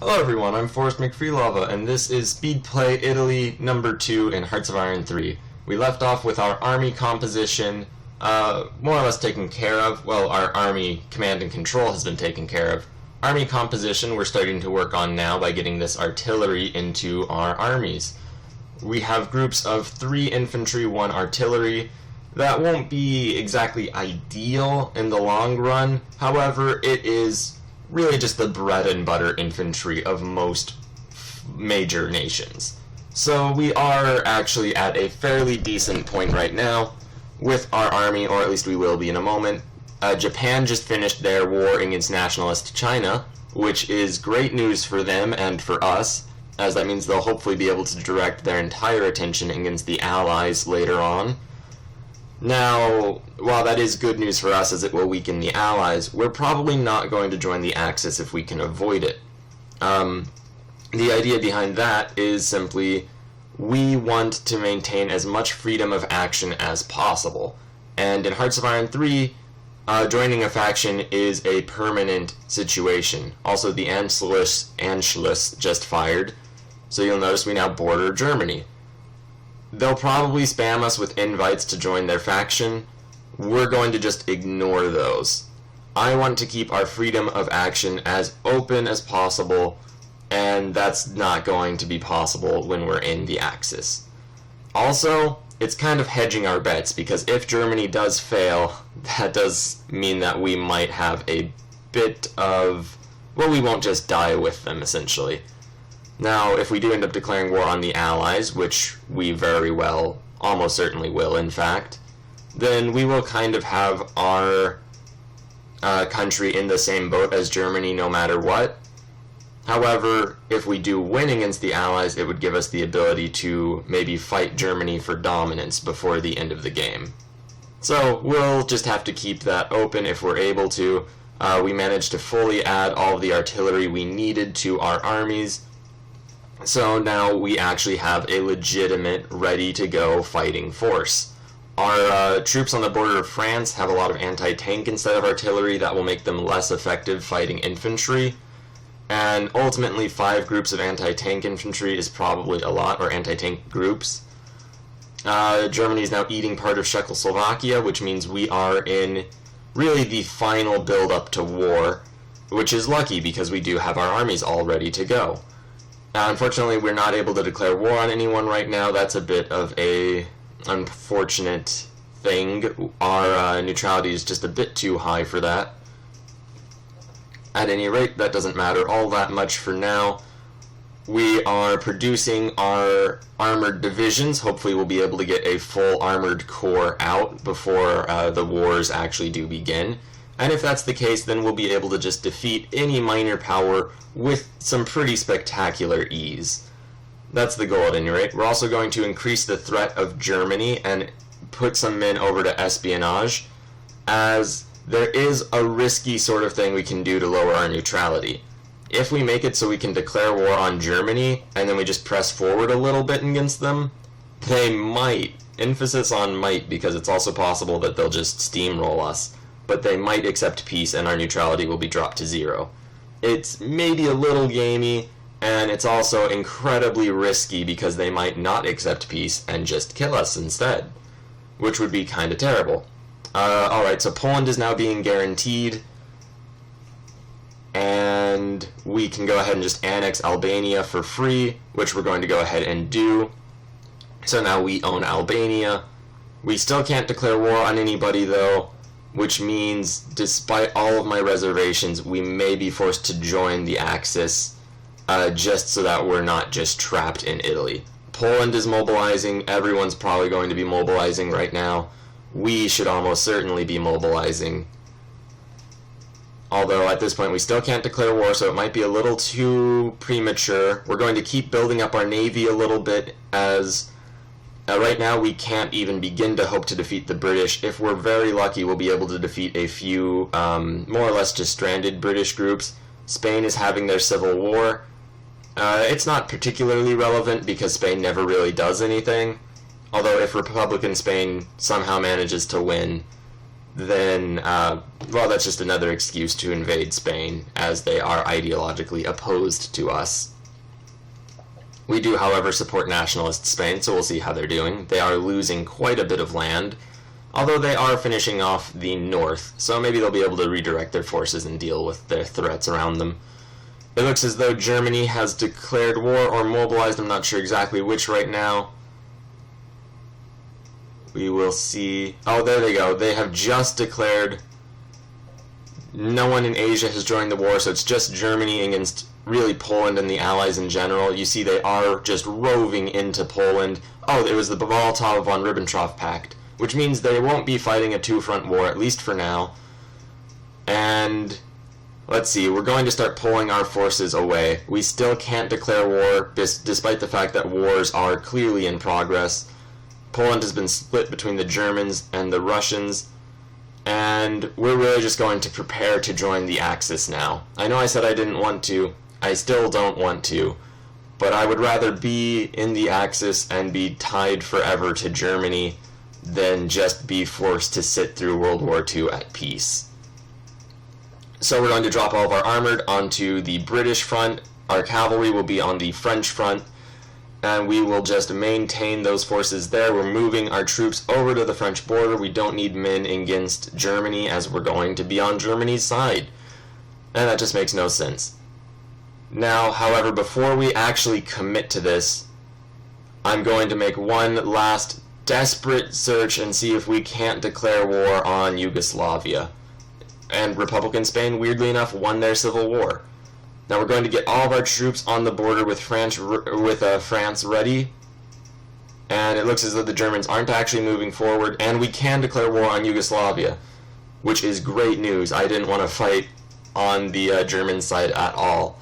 Hello everyone, I'm Forrest McFreelava, and this is Speedplay Italy number 2 in Hearts of Iron 3. We left off with our army composition, more or less taken care of. Well, our army command and control has been taken care of. Army composition we're starting to work on now by getting this artillery into our armies. We have groups of 3 infantry, 1 artillery. That won't be exactly ideal in the long run, however, it is really just the bread and butter infantry of most major nations. So we are actually at a fairly decent point right now with our army, or at least we will be in a moment. Japan just finished their war against nationalist China, which is great news for them and for us, as that means they'll hopefully be able to direct their entire attention against the Allies later on. Now, while that is good news for us as it will weaken the Allies, we're probably not going to join the Axis if we can avoid it. The idea behind that is simply we want to maintain as much freedom of action as possible. And in Hearts of Iron 3, joining a faction is a permanent situation. Also, the Anschluss just fired, so you'll notice we now border Germany. They'll probably spam us with invites to join their faction. We're going to just ignore those. I want to keep our freedom of action as open as possible, and that's not going to be possible when we're in the Axis. Also, it's kind of hedging our bets, because if Germany does fail, that does mean that we might have a bit of... well, we won't just die with them, essentially. Now, if we do end up declaring war on the Allies, which we very well, almost certainly will, in fact, then we will kind of have our country in the same boat as Germany no matter what. However, if we do win against the Allies, it would give us the ability to maybe fight Germany for dominance before the end of the game. So we'll just have to keep that open if we're able to. We managed to fully add all of the artillery we needed to our armies. So now we actually have a legitimate, ready-to-go fighting force. Our troops on the border of France have a lot of anti-tank instead of artillery that will make them less effective fighting infantry. And ultimately, 5 groups of anti-tank infantry is probably a lot, or anti-tank groups. Germany is now eating part of Czechoslovakia, which means we are in really the final build-up to war, which is lucky because we do have our armies all ready to go. Unfortunately, we're not able to declare war on anyone right now. That's a bit of a unfortunate thing. Our neutrality is just a bit too high for that. At any rate, that doesn't matter all that much for now. We are producing our armored divisions. Hopefully we'll be able to get a full armored corps out before the wars actually do begin. And if that's the case, then we'll be able to just defeat any minor power with some pretty spectacular ease. That's the goal at any rate. We're also going to increase the threat of Germany and put some men over to espionage, as there is a risky sort of thing we can do to lower our neutrality. If we make it so we can declare war on Germany, and then we just press forward a little bit against them, they might, emphasis on might, because it's also possible that they'll just steamroll us, but they might accept peace and our neutrality will be dropped to 0. It's maybe a little gamey, and it's also incredibly risky because they might not accept peace and just kill us instead, which would be kind of terrible. Alright, so Poland is now being guaranteed, and we can go ahead and just annex Albania for free, which we're going to go ahead and do. So now we own Albania. We still can't declare war on anybody though, which means despite all of my reservations, we may be forced to join the Axis, just so that we're not just trapped in Italy. Poland is mobilizing. Everyone's probably going to be mobilizing right now. We should almost certainly be mobilizing. Although at this point we still can't declare war, so it might be a little too premature. We're going to keep building up our navy a little bit, as right now we can't even begin to hope to defeat the British. If we're very lucky, we'll be able to defeat a few more or less just stranded British groups. Spain is having their civil war. It's not particularly relevant because Spain never really does anything. Although if Republican Spain somehow manages to win, then, well, that's just another excuse to invade Spain, as they are ideologically opposed to us. We do, however, support nationalist Spain, so we'll see how they're doing. They are losing quite a bit of land, although they are finishing off the north, so maybe they'll be able to redirect their forces and deal with their threats around them. It looks as though Germany has declared war or mobilized. I'm not sure exactly which right now. We will see. Oh, there they go. They have just declared. No one in Asia has joined the war, so it's just Germany against really Poland and the Allies in general. You see they are just roving into Poland. Oh, it was the Molotov-von Ribbentrop Pact, which means they won't be fighting a two-front war, at least for now. And let's see, we're going to start pulling our forces away. We still can't declare war, despite the fact that wars are clearly in progress. Poland has been split between the Germans and the Russians, and we're really just going to prepare to join the Axis now. I know I said I didn't want to. I still don't want to, but I would rather be in the Axis and be tied forever to Germany than just be forced to sit through World War II at peace. So we're going to drop all of our armored onto the British front. Our cavalry will be on the French front, and we will just maintain those forces there. We're moving our troops over to the French border. We don't need men against Germany, as we're going to be on Germany's side. And that just makes no sense. Now, however, before we actually commit to this, I'm going to make one last desperate search and see if we can't declare war on Yugoslavia. And Republican Spain, weirdly enough, won their civil war. Now we're going to get all of our troops on the border with France ready, and it looks as though the Germans aren't actually moving forward, and we can declare war on Yugoslavia, which is great news. I didn't want to fight on the German side at all.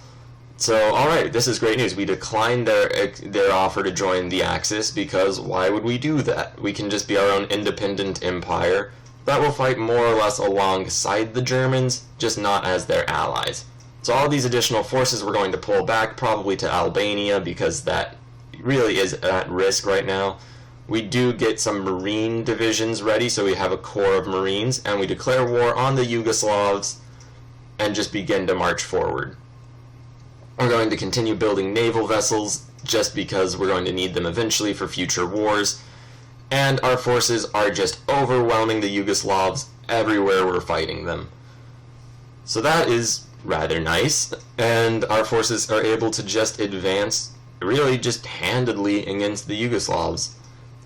So, alright, this is great news. We declined their offer to join the Axis, because why would we do that? We can just be our own independent empire that will fight more or less alongside the Germans, just not as their allies. So all these additional forces we're going to pull back, probably to Albania, because that really is at risk right now. We do get some Marine divisions ready, so we have a corps of Marines, and we declare war on the Yugoslavs and just begin to march forward. We're going to continue building naval vessels, just because we're going to need them eventually for future wars, and our forces are just overwhelming the Yugoslavs everywhere we're fighting them. So that is rather nice, and our forces are able to just advance really just handedly against the Yugoslavs.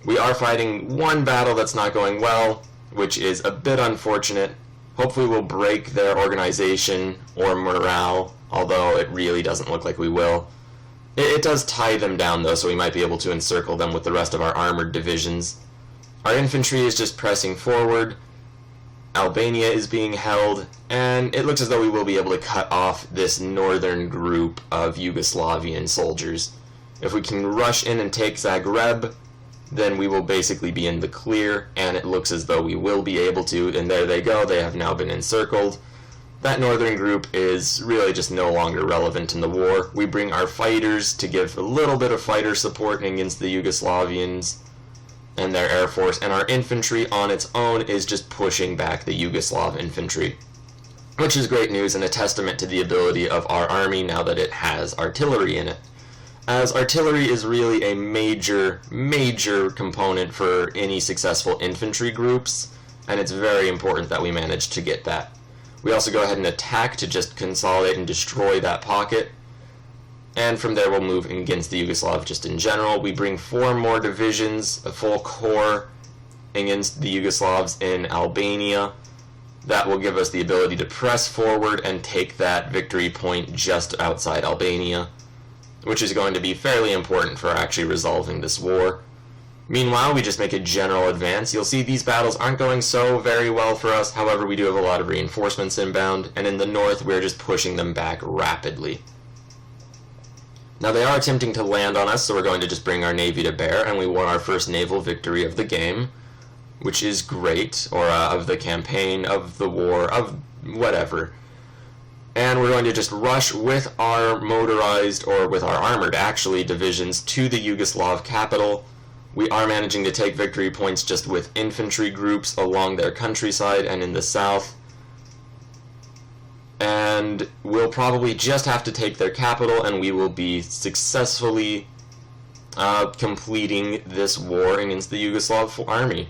We are fighting one battle that's not going well, which is a bit unfortunate. Hopefully we'll break their organization or morale, although it really doesn't look like we will. It does tie them down though, so we might be able to encircle them with the rest of our armored divisions. Our infantry is just pressing forward. Albania is being held, and it looks as though we will be able to cut off this northern group of Yugoslavian soldiers. If we can rush in and take Zagreb, then we will basically be in the clear, and it looks as though we will be able to, and there they go, they have now been encircled. That northern group is really just no longer relevant in the war. We bring our fighters to give a little bit of fighter support against the Yugoslavians and their air force, and our infantry on its own is just pushing back the Yugoslav infantry, which is great news and a testament to the ability of our army now that it has artillery in it, as artillery is really a major component for any successful infantry groups, and it's very important that we manage to get that. We also go ahead and attack to just consolidate and destroy that pocket, and from there we'll move against the Yugoslav just in general. We bring 4 more divisions, a full corps, against the Yugoslavs in Albania. That will give us the ability to press forward and take that victory point just outside Albania, which is going to be fairly important for actually resolving this war. Meanwhile, we just make a general advance. You'll see these battles aren't going so very well for us, however we do have a lot of reinforcements inbound, and in the north we're just pushing them back rapidly. Now they are attempting to land on us, so we're going to just bring our navy to bear, and we won our first naval victory of the game, which is great, or of the campaign, of the war, of whatever. And we're going to just rush with our motorized, or with our armored actually, divisions to the Yugoslav capital, We are managing to take victory points just with infantry groups along their countryside and in the south. And we'll probably just have to take their capital, and we will be successfully completing this war against the Yugoslav army.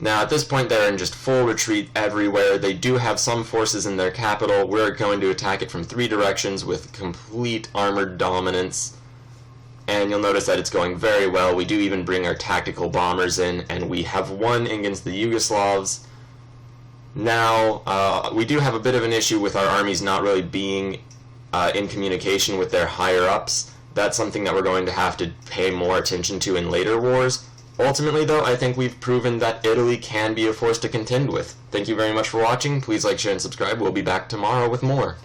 Now, at this point, they're in just full retreat everywhere. They do have some forces in their capital. We're going to attack it from 3 directions with complete armored dominance. And you'll notice that it's going very well. We do even bring our tactical bombers in, and we have won against the Yugoslavs. Now, we do have a bit of an issue with our armies not really being in communication with their higher-ups. That's something that we're going to have to pay more attention to in later wars. Ultimately, though, I think we've proven that Italy can be a force to contend with. Thank you very much for watching. Please like, share, and subscribe. We'll be back tomorrow with more.